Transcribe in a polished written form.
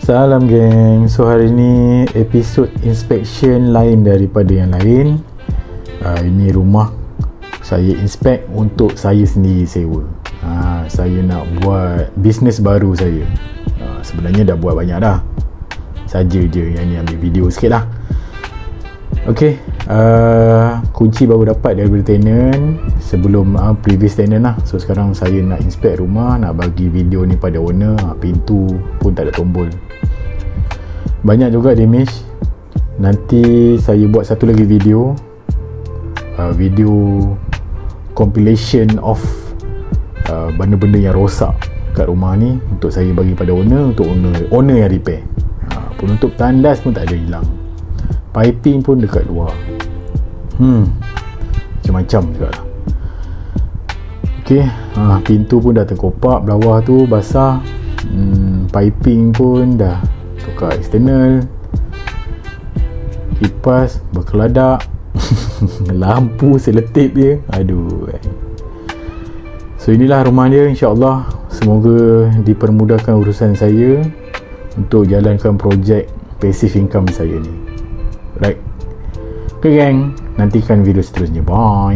Salam geng. So hari ni episod inspection lain daripada yang lain. Ini rumah saya inspect untuk saya sendiri sewa. Saya nak buat bisnes baru saya. Sebenarnya dah buat banyak dah. Saja je yang ni ambil video sikit lah. Okay, kunci baru dapat daripada tenant sebelum previous tenant lah. So sekarang saya nak inspect rumah, nak bagi video ni pada owner. Pintu pun tak ada tombol, banyak juga damage. Nanti saya buat satu lagi video, video compilation of benda-benda yang rosak kat rumah ni untuk saya bagi pada owner, untuk owner yang repair. Penutup tandas pun tak ada hilang, piping pun dekat luar, macam-macam juga lah. Ok, pintu pun dah terkopak, bawah tu basah, piping pun dah tukar eksternal, kipas berkeladak, lampu seletip dia, aduh. So inilah rumah dia, insyaAllah. Semoga dipermudahkan urusan saya untuk jalankan projek passive income saya ni. Right. Okay gang, nantikan video seterusnya. Bye.